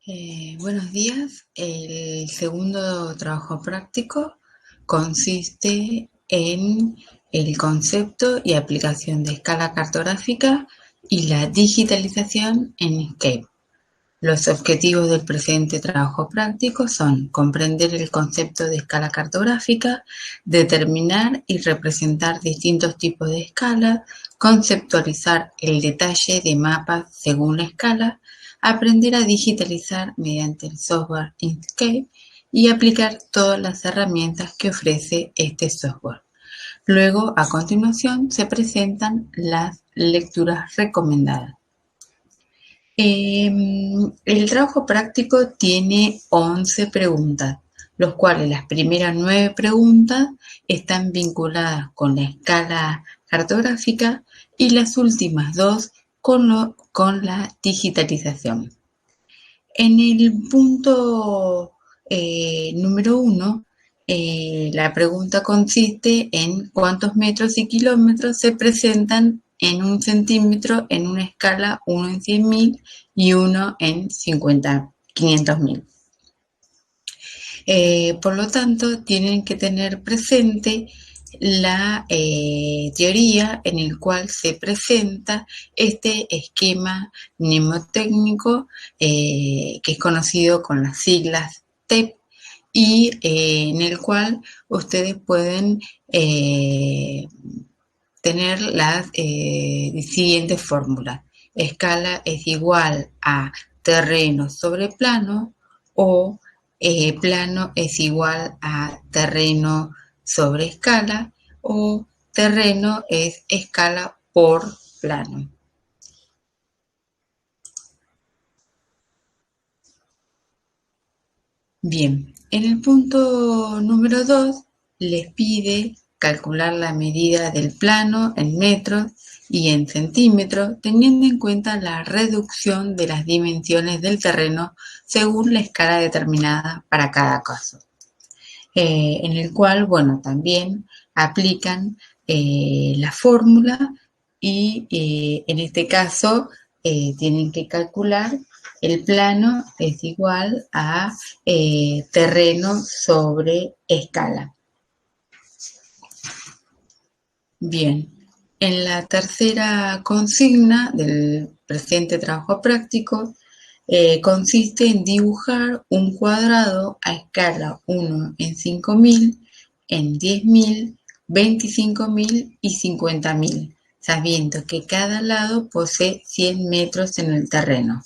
Buenos días. El segundo trabajo práctico consiste en el concepto y aplicación de escala cartográfica y la digitalización en Inkscape. Los objetivos del presente trabajo práctico son comprender el concepto de escala cartográfica, determinar y representar distintos tipos de escala, conceptualizar el detalle de mapas según la escala, aprender a digitalizar mediante el software Inkscape y aplicar todas las herramientas que ofrece este software. Luego, a continuación, se presentan las lecturas recomendadas. El trabajo práctico tiene 11 preguntas, los cuales las primeras 9 preguntas están vinculadas con la escala cartográfica y las últimas 2 con la digitalización. En el punto número 1, la pregunta consiste en cuántos metros y kilómetros se presentan en un centímetro en una escala 1 en 100.000 y 1 en 500.000. Por lo tanto, tienen que tener presente la teoría en el cual se presenta este esquema mnemotécnico que es conocido con las siglas TEP y en el cual ustedes pueden tener las siguientes fórmulas. Escala es igual a terreno sobre plano o plano es igual a terreno sobre escala o terreno es escala por plano. Bien, en el punto número 2 les pide calcular la medida del plano en metros y en centímetros, teniendo en cuenta la reducción de las dimensiones del terreno según la escala determinada para cada caso. En el cual, bueno, también aplican la fórmula y en este caso tienen que calcular el plano es igual a terreno sobre escala. Bien, en la tercera consigna del presente trabajo práctico consiste en dibujar un cuadrado a escala 1 en 5.000, en 10.000, 25.000 y 50.000, sabiendo que cada lado posee 100 metros en el terreno.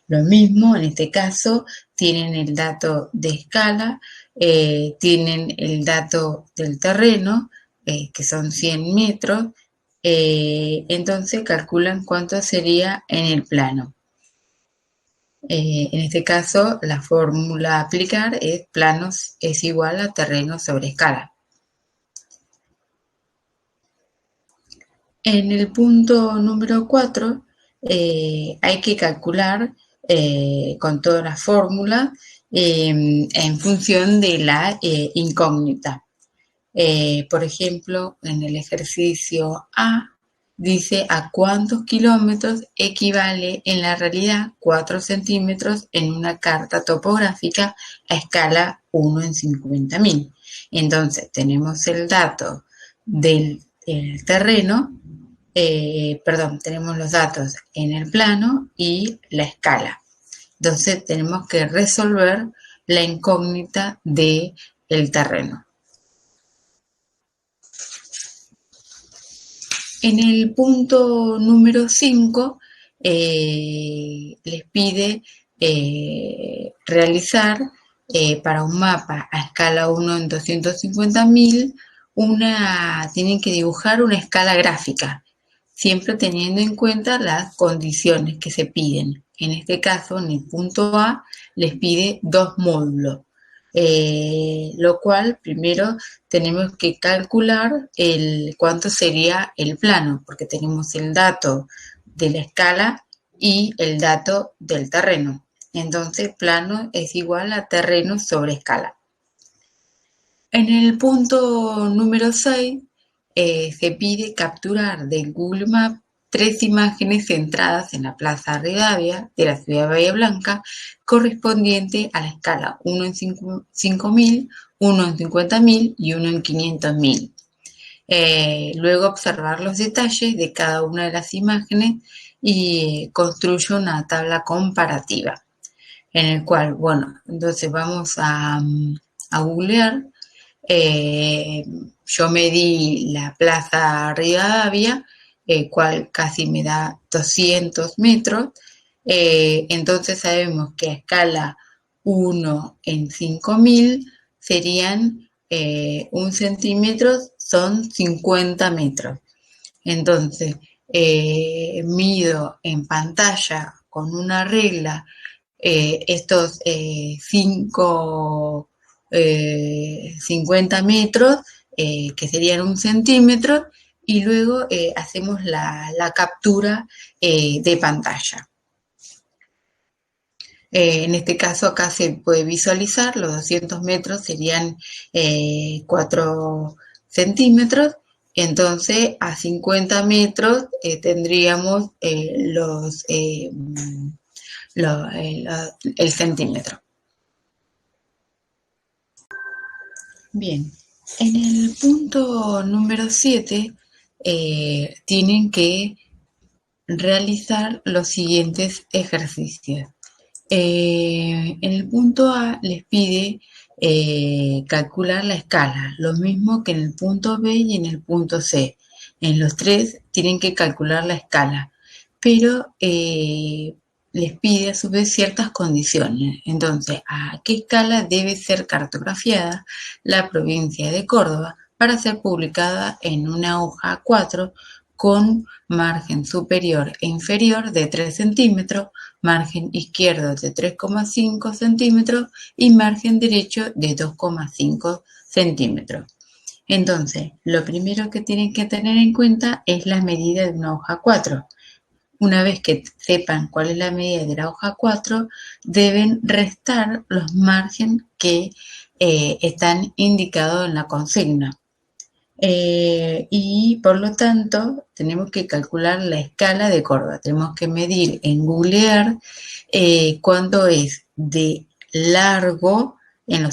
Lo mismo, en este caso, tienen el dato de escala, tienen el dato del terreno, que son 100 metros, entonces calculan cuánto sería en el plano. En este caso, la fórmula a aplicar es planos es igual a terreno sobre escala. En el punto número 4 hay que calcular con todas las fórmulas en función de la incógnita. Por ejemplo, en el ejercicio A dice a cuántos kilómetros equivale en la realidad 4 centímetros en una carta topográfica a escala 1 en 50.000. Entonces tenemos el dato del terreno, tenemos los datos en el plano y la escala. Entonces tenemos que resolver la incógnita del terreno. En el punto número 5 les pide realizar para un mapa a escala 1 en 250.000, tienen que dibujar una escala gráfica, siempre teniendo en cuenta las condiciones que se piden. En este caso, en el punto A, les pide 2 módulos. Lo cual primero tenemos que calcular cuánto sería el plano, porque tenemos el dato de la escala y el dato del terreno. Entonces, plano es igual a terreno sobre escala. En el punto número 6 se pide capturar del Google Maps 3 imágenes centradas en la Plaza Rivadavia de la ciudad de Bahía Blanca, correspondiente a la escala 1 en 5.000, 1 en 50.000 y 1 en 500.000. Luego observar los detalles de cada una de las imágenes y construye una tabla comparativa, en el cual, bueno, entonces vamos a googlear. Yo medí la Plaza Rivadavia, cual casi me da 200 metros. Entonces sabemos que a escala 1 en 5.000 serían 1 centímetro, son 50 metros. Entonces, mido en pantalla con una regla estos 50 metros, que serían 1 centímetro, y luego hacemos la captura de pantalla. En este caso acá se puede visualizar, los 200 metros serían 4 centímetros, entonces a 50 metros tendríamos el centímetro. Bien, en el punto número 7 tienen que realizar los siguientes ejercicios. En el punto A les pide calcular la escala, lo mismo que en el punto B y en el punto C. En los tres tienen que calcular la escala, pero les pide a su vez ciertas condiciones. Entonces, ¿a qué escala debe ser cartografiada la provincia de Córdoba para ser publicada en una hoja A4 con margen superior e inferior de 3 centímetros, margen izquierdo de 3,5 centímetros y margen derecho de 2,5 centímetros? Entonces, lo primero que tienen que tener en cuenta es la medida de una hoja 4. Una vez que sepan cuál es la medida de la hoja 4, deben restar los márgenes que están indicados en la consigna. Y por lo tanto, tenemos que calcular la escala de Córdoba. Tenemos que medir en Google cuánto es de largo en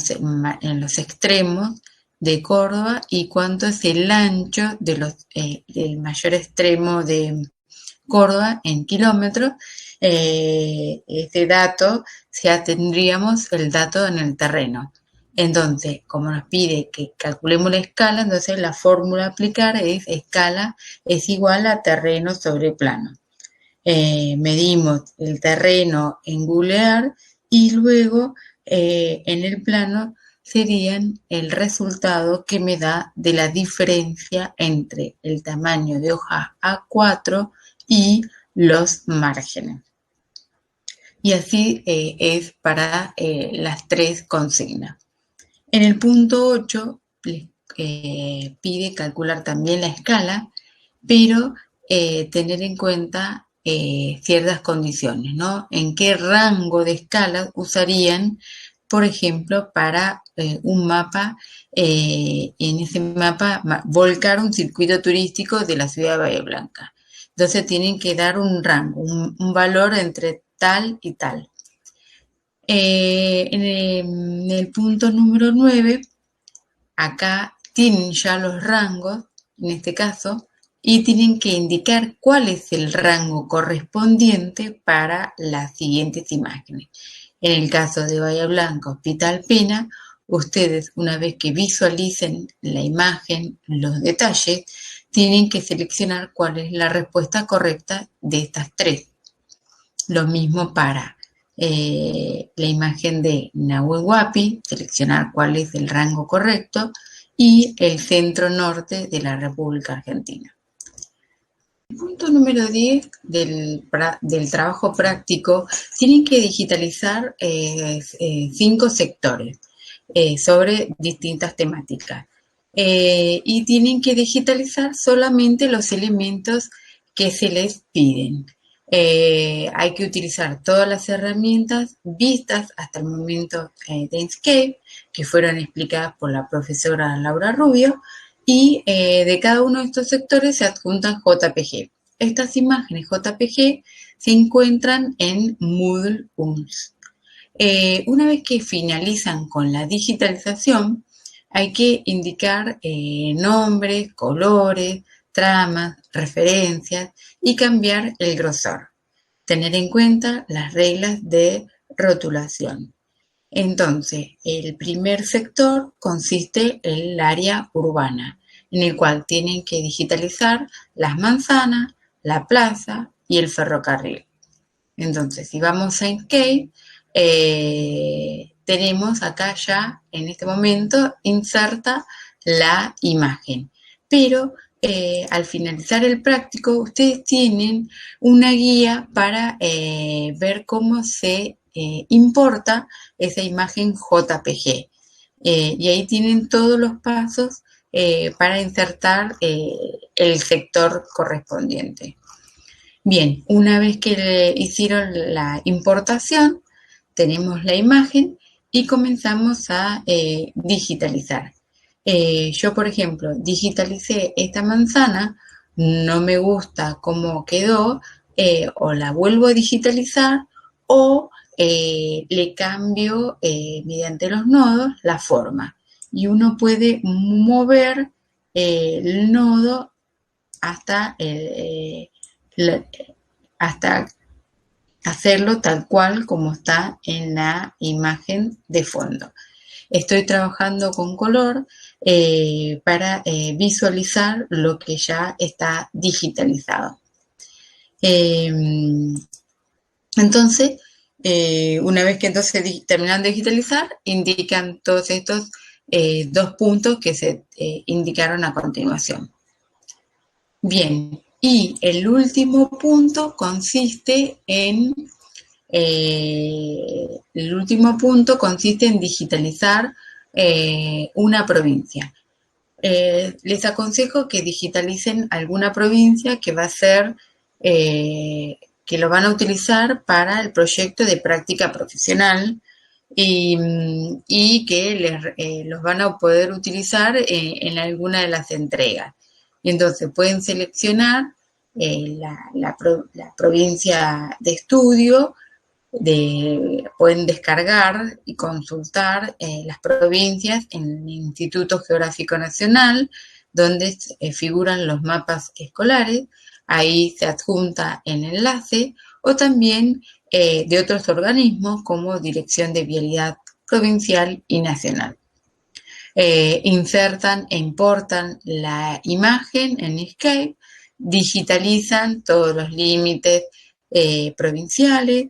los extremos de Córdoba y cuánto es el ancho del mayor extremo de Córdoba en kilómetros. Este dato, ya tendríamos el dato en el terreno. Entonces, como nos pide que calculemos la escala, entonces la fórmula a aplicar es escala es igual a terreno sobre plano. Medimos el terreno en Google Earth y luego en el plano serían el resultado que me da de la diferencia entre el tamaño de hoja A4 y los márgenes. Y así es para las tres consignas. En el punto 8 pide calcular también la escala, pero tener en cuenta ciertas condiciones, ¿no? En qué rango de escala usarían, por ejemplo, para un mapa, en ese mapa volcar un circuito turístico de la ciudad de Bahía Blanca. Entonces tienen que dar un rango, un valor entre tal y tal. En el punto número 9, acá tienen ya los rangos, en este caso, y tienen que indicar cuál es el rango correspondiente para las siguientes imágenes. En el caso de Bahía Blanca, Hospital Pena, ustedes, una vez que visualicen la imagen, los detalles, tienen que seleccionar cuál es la respuesta correcta de estas tres. Lo mismo para la imagen de Nahuel Huapi, seleccionar cuál es el rango correcto, y el centro norte de la República Argentina. El punto número 10 del trabajo práctico, tienen que digitalizar 5 sectores sobre distintas temáticas. Y tienen que digitalizar solamente los elementos que se les piden. Hay que utilizar todas las herramientas vistas hasta el momento de Inkscape, que fueron explicadas por la profesora Laura Rubio, y de cada uno de estos sectores se adjuntan JPG. estas imágenes JPG se encuentran en Moodle UMS. Una vez que finalizan con la digitalización, hay que indicar nombres, colores, tramas, referencias y cambiar el grosor. Tener en cuenta las reglas de rotulación. Entonces, el primer sector consiste en el área urbana, en el cual tienen que digitalizar las manzanas, la plaza y el ferrocarril. Entonces, si vamos a Inkscape, tenemos acá ya, en este momento, inserta la imagen. Pero al finalizar el práctico, ustedes tienen una guía para ver cómo se importa esa imagen JPG. Y ahí tienen todos los pasos para insertar el sector correspondiente. Bien, una vez que hicieron la importación, tenemos la imagen y comenzamos a digitalizar. Yo, por ejemplo, digitalicé esta manzana, no me gusta cómo quedó, o la vuelvo a digitalizar o le cambio mediante los nodos la forma. Y uno puede mover el nodo hasta hasta hacerlo tal cual como está en la imagen de fondo. Estoy trabajando con color para visualizar lo que ya está digitalizado. Entonces, una vez que terminan de digitalizar, indican todos estos 2 puntos que se indicaron a continuación. Bien, y el último punto consiste en digitalizar una provincia. Les aconsejo que digitalicen alguna provincia que va a ser, que lo van a utilizar para el proyecto de práctica profesional y que los van a poder utilizar en alguna de las entregas. Y entonces pueden seleccionar la provincia de estudio, pueden descargar y consultar las provincias en el Instituto Geográfico Nacional, donde figuran los mapas escolares. Ahí se adjunta el enlace, o también de otros organismos como Dirección de Vialidad Provincial y Nacional. Insertan e importan la imagen en Inkscape, digitalizan todos los límites provinciales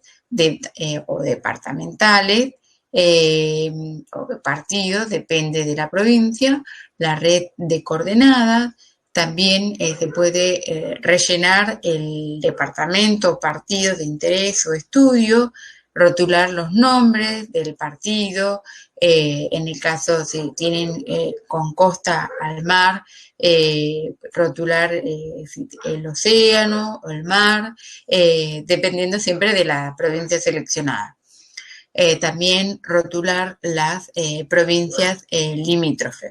o departamentales o de partidos, depende de la provincia, la red de coordenadas. También se puede rellenar el departamento o partido de interés o estudio, rotular los nombres del partido, en el caso si tienen con costa al mar, rotular el océano o el mar, dependiendo siempre de la provincia seleccionada. También rotular las provincias limítrofes.